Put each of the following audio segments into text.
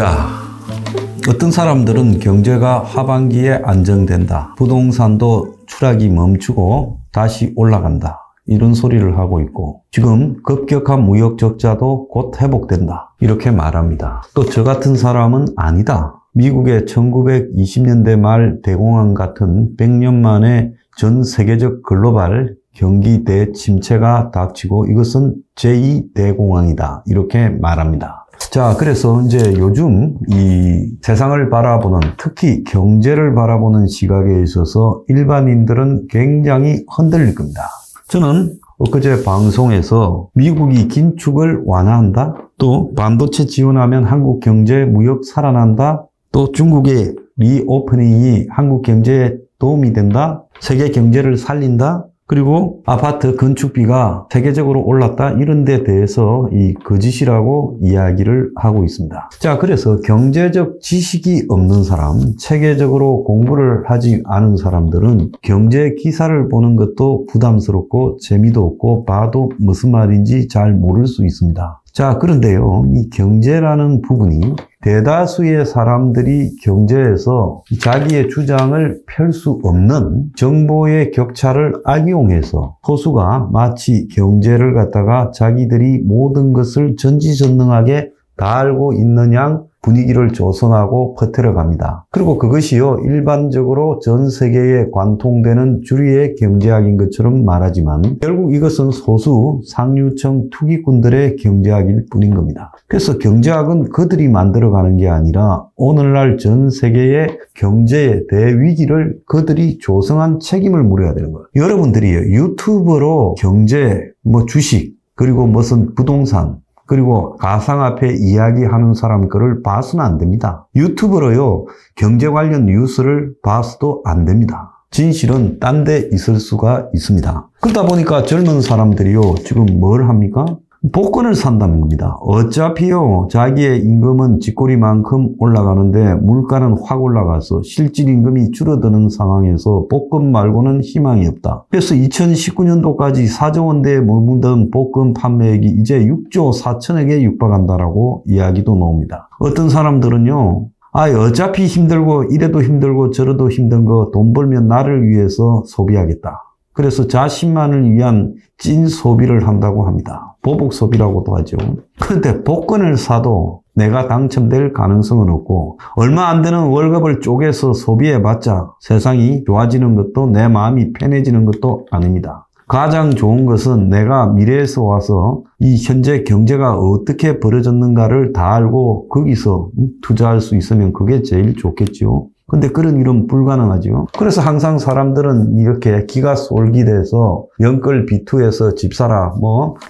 자, 어떤 사람들은 경제가 하반기에 안정된다. 부동산도 추락이 멈추고 다시 올라간다. 이런 소리를 하고 있고, 지금 급격한 무역 적자도 곧 회복된다. 이렇게 말합니다. 또 저 같은 사람은 아니다. 미국의 1920년대 말 대공황 같은 100년 만에 전 세계적 글로벌 경기 대침체가 닥치고 이것은 제2대공황이다. 이렇게 말합니다. 자, 그래서 이제 요즘 이 세상을 바라보는, 특히 경제를 바라보는 시각에 있어서 일반인들은 굉장히 흔들릴 겁니다. 저는 엊그제 방송에서 미국이 긴축을 완화한다, 또 반도체 지원하면 한국 경제 무역 살아난다, 또 중국의 리오프닝이 한국 경제에 도움이 된다, 세계 경제를 살린다, 그리고 아파트 건축비가 세계적으로 올랐다, 이런 데 대해서 이 거짓이라고 이야기를 하고 있습니다. 자, 그래서 경제적 지식이 없는 사람, 체계적으로 공부를 하지 않은 사람들은 경제 기사를 보는 것도 부담스럽고 재미도 없고 봐도 무슨 말인지 잘 모를 수 있습니다. 자, 그런데요, 이 경제라는 부분이 대다수의 사람들이 경제에서 자기의 주장을 펼 수 없는 정보의 격차를 악용해서 소수가 마치 경제를 갖다가 자기들이 모든 것을 전지전능하게 다 알고 있는 양 분위기를 조성하고 퍼뜨려 갑니다. 그리고 그것이요, 일반적으로 전 세계에 관통되는 주류의 경제학인 것처럼 말하지만 결국 이것은 소수 상류층 투기꾼들의 경제학일 뿐인 겁니다. 그래서 경제학은 그들이 만들어가는 게 아니라 오늘날 전 세계의 경제의 대위기를 그들이 조성한 책임을 물어야 되는 거예요. 여러분들이 유튜브로 경제, 주식, 그리고 무슨 부동산, 그리고 가상화폐 이야기하는 사람 거를 봐서는 안 됩니다. 유튜브로요, 경제 관련 뉴스를 봐서도 안 됩니다. 진실은 딴 데 있을 수가 있습니다. 그러다 보니까 젊은 사람들이요, 지금 뭘 합니까? 복권을 산다는 겁니다. 어차피요, 자기의 임금은 쥐꼬리만큼 올라가는데 물가는 확 올라가서 실질 임금이 줄어드는 상황에서 복권 말고는 희망이 없다. 그래서 2019년도까지 4조 원대에 머무던 복권 판매액이 이제 6조 4천억에 육박한다라고 이야기도 나옵니다. 어떤 사람들은요, 어차피 힘들고 이래도 힘들고 저래도 힘든 거 돈 벌면 나를 위해서 소비하겠다. 그래서 자신만을 위한 찐 소비를 한다고 합니다. 보복 소비라고도 하죠. 그런데 복권을 사도 내가 당첨될 가능성은 없고, 얼마 안 되는 월급을 쪼개서 소비해봤자 세상이 좋아지는 것도 내 마음이 편해지는 것도 아닙니다. 가장 좋은 것은 내가 미래에서 와서 이 현재 경제가 어떻게 벌어졌는가를 다 알고 거기서 투자할 수 있으면 그게 제일 좋겠죠. 근데 그런 일은 불가능하죠. 그래서 항상 사람들은 이렇게 기가 솔깃해서 영끌 비투에서 집 사라,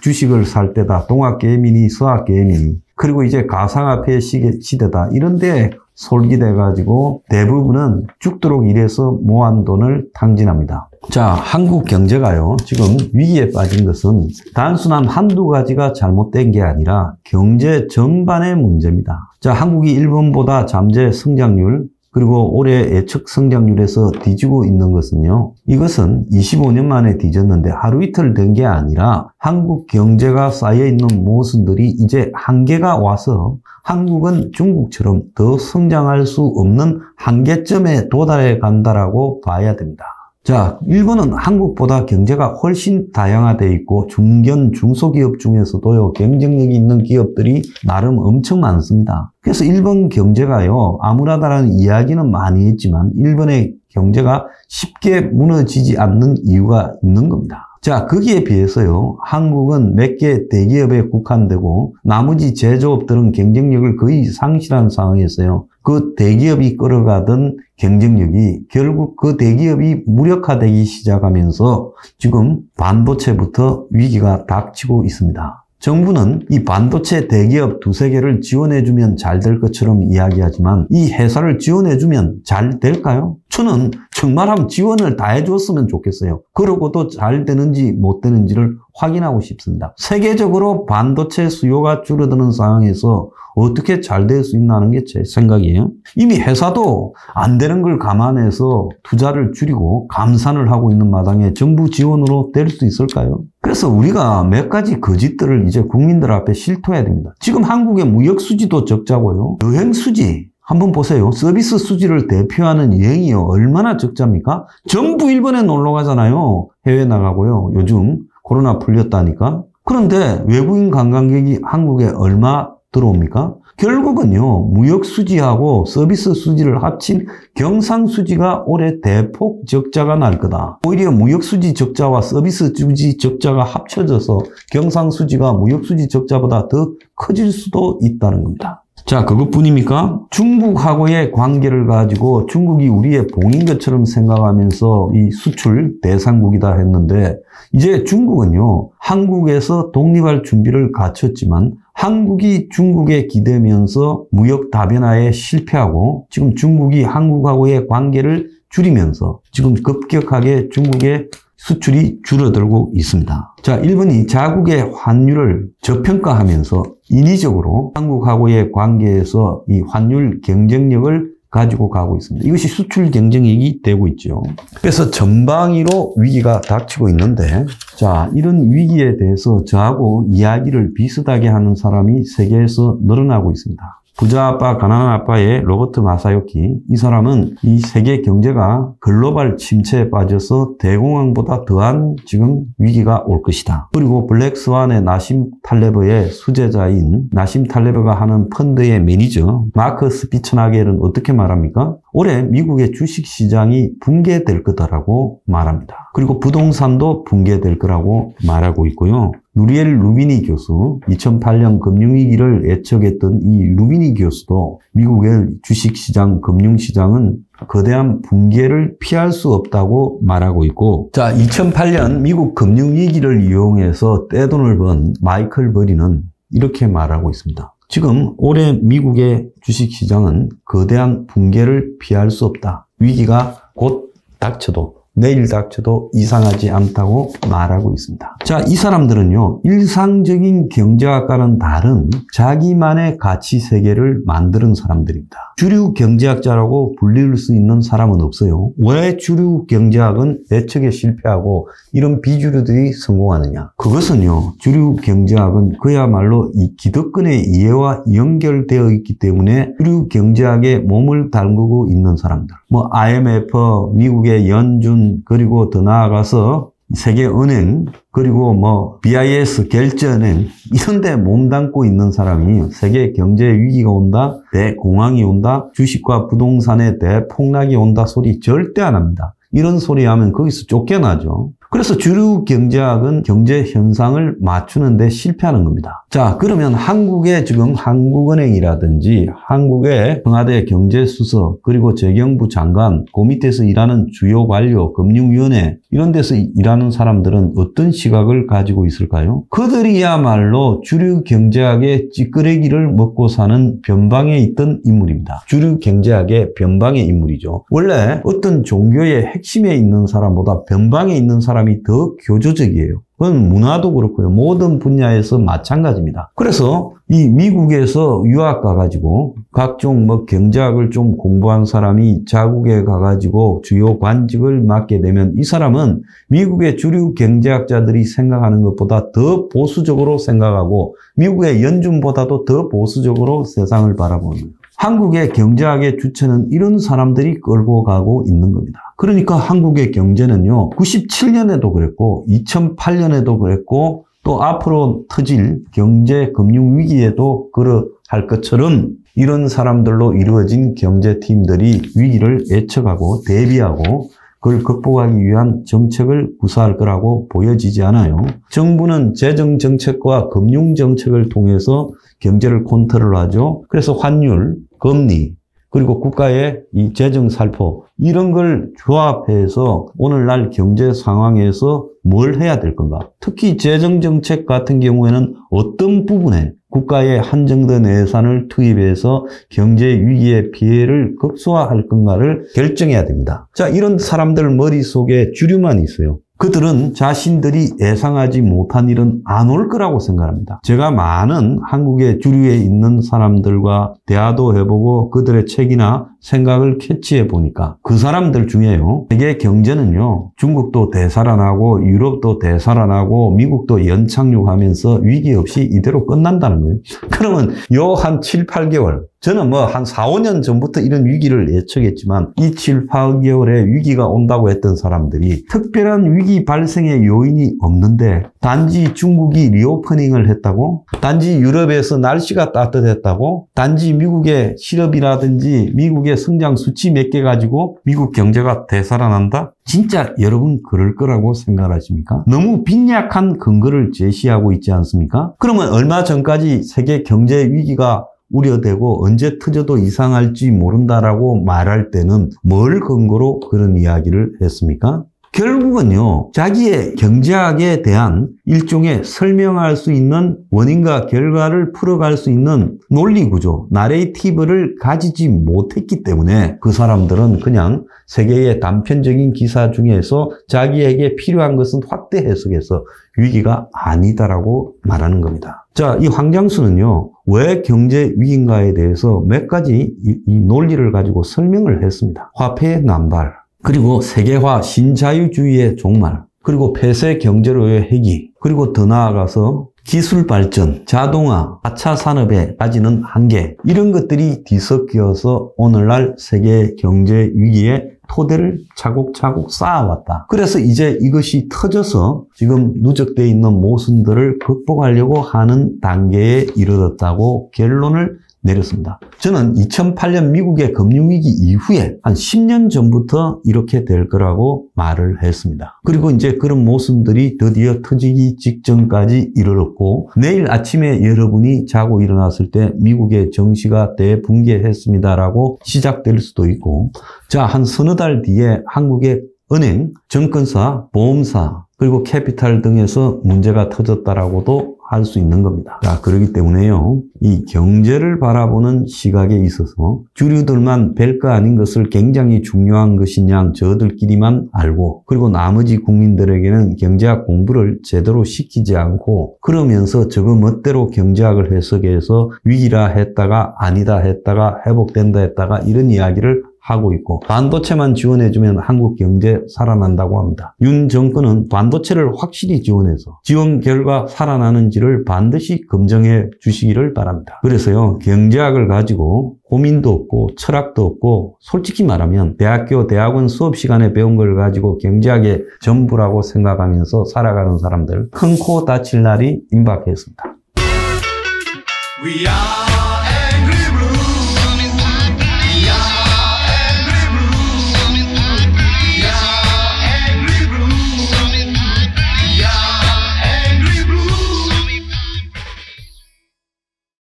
주식을 살 때다, 동학개미니 서학개미니, 그리고 이제 가상화폐 시대다, 이런데 솔깃해가지고 대부분은 죽도록 일해서 모은 돈을 탕진합니다. 자, 한국 경제가요, 지금 위기에 빠진 것은 단순한 한두 가지가 잘못된 게 아니라 경제 전반의 문제입니다. 자, 한국이 일본보다 잠재 성장률, 그리고 올해 예측 성장률에서 뒤지고 있는 것은요, 이것은 25년 만에 뒤졌는데 하루 이틀 된 게 아니라 한국 경제가 쌓여있는 모순들이 이제 한계가 와서 한국은 중국처럼 더 성장할 수 없는 한계점에 도달해 간다라고 봐야 됩니다. 자, 일본은 한국보다 경제가 훨씬 다양화되어 있고 중견, 중소기업 중에서도요, 경쟁력이 있는 기업들이 나름 엄청 많습니다. 그래서 일본 경제가요, 암울하다라는 이야기는 많이 했지만 일본의 경제가 쉽게 무너지지 않는 이유가 있는 겁니다. 자, 거기에 비해서요, 한국은 몇 개 대기업에 국한되고 나머지 제조업들은 경쟁력을 거의 상실한 상황에서요, 그 대기업이 끌어가던 경쟁력이 결국 그 대기업이 무력화되기 시작하면서 지금 반도체부터 위기가 닥치고 있습니다. 정부는 이 반도체 대기업 두세 개를 지원해주면 잘 될 것처럼 이야기하지만 이 회사를 지원해주면 잘 될까요? 저는 정말하면 지원을 다 해줬으면 좋겠어요. 그러고도 잘 되는지 못 되는지를 확인하고 싶습니다. 세계적으로 반도체 수요가 줄어드는 상황에서 어떻게 잘 될 수 있나 하는 게 제 생각이에요. 이미 회사도 안 되는 걸 감안해서 투자를 줄이고 감산을 하고 있는 마당에 정부 지원으로 될 수 있을까요? 그래서 우리가 몇 가지 거짓들을 이제 국민들 앞에 실토해야 됩니다. 지금 한국의 무역 수지도 적자고요. 여행 수지 한번 보세요. 서비스 수지를 대표하는 여행이 얼마나 적자입니까? 전부 일본에 놀러 가잖아요. 해외 나가고요. 요즘 코로나 풀렸다니까. 그런데 외국인 관광객이 한국에 얼마 들어옵니까? 결국은요, 무역 수지하고 서비스 수지를 합친 경상 수지가 올해 대폭 적자가 날 거다. 오히려 무역 수지 적자와 서비스 수지 적자가 합쳐져서 경상 수지가 무역 수지 적자보다 더 커질 수도 있다는 겁니다. 자, 그것뿐입니까? 중국하고의 관계를 가지고 중국이 우리의 봉인 것처럼 생각하면서 이 수출 대상국이다 했는데, 이제 중국은요, 한국에서 독립할 준비를 갖췄지만 한국이 중국에 기대면서 무역 다변화에 실패하고 지금 중국이 한국하고의 관계를 줄이면서 지금 급격하게 중국의 수출이 줄어들고 있습니다. 자, 일본이 자국의 환율을 저평가하면서 인위적으로 한국하고의 관계에서 이 환율 경쟁력을 가지고 가고 있습니다. 이것이 수출 경쟁력이 되고 있죠. 그래서 전방위로 위기가 닥치고 있는데, 자, 이런 위기에 대해서 저하고 이야기를 비슷하게 하는 사람이 세계에서 늘어나고 있습니다. 부자 아빠, 가난한 아빠의 로버트 마사요키. 이 사람은 이 세계 경제가 글로벌 침체에 빠져서 대공황보다 더한 지금 위기가 올 것이다. 그리고 블랙스완의 나심 탈레버의 수제자인 나심 탈레버가 하는 펀드의 매니저 마크 스피츠나겔은 어떻게 말합니까? 올해 미국의 주식시장이 붕괴될 거다라고 말합니다. 그리고 부동산도 붕괴될 거라고 말하고 있고요. 누리엘 루비니 교수, 2008년 금융위기를 예측했던 이 루비니 교수도 미국의 주식시장, 금융시장은 거대한 붕괴를 피할 수 없다고 말하고 있고, 자, 2008년 미국 금융위기를 이용해서 떼돈을 번 마이클 버리는 이렇게 말하고 있습니다. 지금 올해 미국의 주식시장은 거대한 붕괴를 피할 수 없다. 위기가 곧 닥쳐도 내일 닥쳐도 이상하지 않다고 말하고 있습니다. 자, 이 사람들은요, 일상적인 경제학과는 다른 자기만의 가치 세계를 만드는 사람들입니다. 주류 경제학자라고 불릴 수 있는 사람은 없어요. 왜 주류 경제학은 예측에 실패하고 이런 비주류들이 성공하느냐? 그것은요, 주류 경제학은 그야말로 이 기득권의 이해와 연결되어 있기 때문에 주류 경제학에 몸을 담그고 있는 사람들. 뭐 IMF, 미국의 연준, 그리고 더 나아가서 세계은행, 그리고 뭐 BIS, 결제은행 이런 데 몸담고 있는 사람이 세계 경제 위기가 온다, 대공황이 온다, 주식과 부동산의 대폭락이 온다 소리 절대 안 합니다. 이런 소리 하면 거기서 쫓겨나죠. 그래서 주류 경제학은 경제 현상을 맞추는 데 실패하는 겁니다. 자, 그러면 한국의 지금 한국은행이라든지 한국의 청와대 경제수석, 그리고 재경부 장관, 그 밑에서 일하는 주요 관료, 금융위원회 이런 데서 일하는 사람들은 어떤 시각을 가지고 있을까요? 그들이야말로 주류 경제학의 찌끄레기를 먹고 사는 변방에 있던 인물입니다. 주류 경제학의 변방의 인물이죠. 원래 어떤 종교의 핵심에 있는 사람보다 변방에 있는 사람이 더 교조적이에요. 그건 문화도 그렇고요. 모든 분야에서 마찬가지입니다. 그래서 이 미국에서 유학 가가지고 각종 뭐 경제학을 좀 공부한 사람이 자국에 가가지고 주요 관직을 맡게 되면 이 사람은 미국의 주류 경제학자들이 생각하는 것보다 더 보수적으로 생각하고 미국의 연준보다도 더 보수적으로 세상을 바라보는 거예요. 한국의 경제학의 주체는 이런 사람들이 끌고 가고 있는 겁니다. 그러니까 한국의 경제는요, 97년에도 그랬고 2008년에도 그랬고 또 앞으로 터질 경제 금융 위기에도 그러할 것처럼 이런 사람들로 이루어진 경제팀들이 위기를 예측하고 대비하고 그걸 극복하기 위한 정책을 구사할 거라고 보여지지 않아요. 정부는 재정정책과 금융정책을 통해서 경제를 컨트롤하죠. 그래서 환율, 금리, 그리고 국가의 이 재정살포 이런 걸 조합해서 오늘날 경제 상황에서 뭘 해야 될 건가? 특히 재정정책 같은 경우에는 어떤 부분에 국가의 한정된 예산을 투입해서 경제 위기의 피해를 극소화할 건가를 결정해야 됩니다. 자, 이런 사람들 머릿속에 주류만 있어요. 그들은 자신들이 예상하지 못한 일은 안 올 거라고 생각합니다. 제가 많은 한국의 주류에 있는 사람들과 대화도 해보고 그들의 책이나 생각을 캐치해 보니까 그 사람들 중에요, 세계 경제는요, 중국도 대살아나고 유럽도 대살아나고 미국도 연착륙하면서 위기 없이 이대로 끝난다는 거예요. 그러면 요 한 7, 8개월, 저는 뭐 한 4, 5년 전부터 이런 위기를 예측했지만 이 7, 8개월에 위기가 온다고 했던 사람들이 특별한 위기 발생의 요인이 없는데 단지 중국이 리오퍼닝을 했다고, 단지 유럽에서 날씨가 따뜻했다고, 단지 미국의 실업이라든지 미국의 성장 수치 몇 개 가지고 미국 경제가 되살아난다? 진짜 여러분 그럴 거라고 생각하십니까? 너무 빈약한 근거를 제시하고 있지 않습니까? 그러면 얼마 전까지 세계 경제 위기가 우려되고 언제 터져도 이상할지 모른다라고 말할 때는 뭘 근거로 그런 이야기를 했습니까? 결국은요, 자기의 경제학에 대한 일종의 설명할 수 있는 원인과 결과를 풀어갈 수 있는 논리구조, 나레이티브를 가지지 못했기 때문에 그 사람들은 그냥 세계의 단편적인 기사 중에서 자기에게 필요한 것은 확대 해석해서 위기가 아니다라고 말하는 겁니다. 자, 이 황장수는요, 왜 경제 위기인가에 대해서 몇 가지 이 논리를 가지고 설명을 했습니다. 화폐의 남발, 그리고 세계화 신자유주의의 종말, 그리고 폐쇄 경제로의 회귀, 그리고 더 나아가서 기술 발전, 자동화, 4차 산업에 빠지는 한계, 이런 것들이 뒤섞여서 오늘날 세계 경제 위기에 토대를 차곡차곡 쌓아왔다. 그래서 이제 이것이 터져서 지금 누적되어 있는 모순들을 극복하려고 하는 단계에 이르렀다고 결론을 내렸습니다. 저는 2008년 미국의 금융위기 이후에 한 10년 전부터 이렇게 될 거라고 말을 했습니다. 그리고 이제 그런 모순들이 드디어 터지기 직전까지 이르렀고, 내일 아침에 여러분이 자고 일어났을 때 미국의 정시가 대붕괴했습니다라고 시작될 수도 있고, 자, 한 서너 달 뒤에 한국의 은행, 증권사, 보험사, 그리고 캐피탈 등에서 문제가 터졌다라고도 할 수 있는 겁니다. 자, 그렇기 때문에요, 이 경제를 바라보는 시각에 있어서 주류들만 별거 아닌 것을 굉장히 중요한 것이냐 저들끼리만 알고, 그리고 나머지 국민들에게는 경제학 공부를 제대로 시키지 않고, 그러면서 저거 멋대로 경제학을 해석해서 위기라 했다가 아니다 했다가 회복된다 했다가 이런 이야기를 하고 있고, 반도체만 지원해주면 한국 경제 살아난다고 합니다. 윤 정권은 반도체를 확실히 지원해서 지원 결과 살아나는지를 반드시 검증해 주시기를 바랍니다. 그래서요, 경제학을 가지고 고민도 없고 철학도 없고, 솔직히 말하면 대학원 수업 시간에 배운 걸 가지고 경제학의 전부라고 생각하면서 살아가는 사람들 큰 코 다칠 날이 임박했습니다.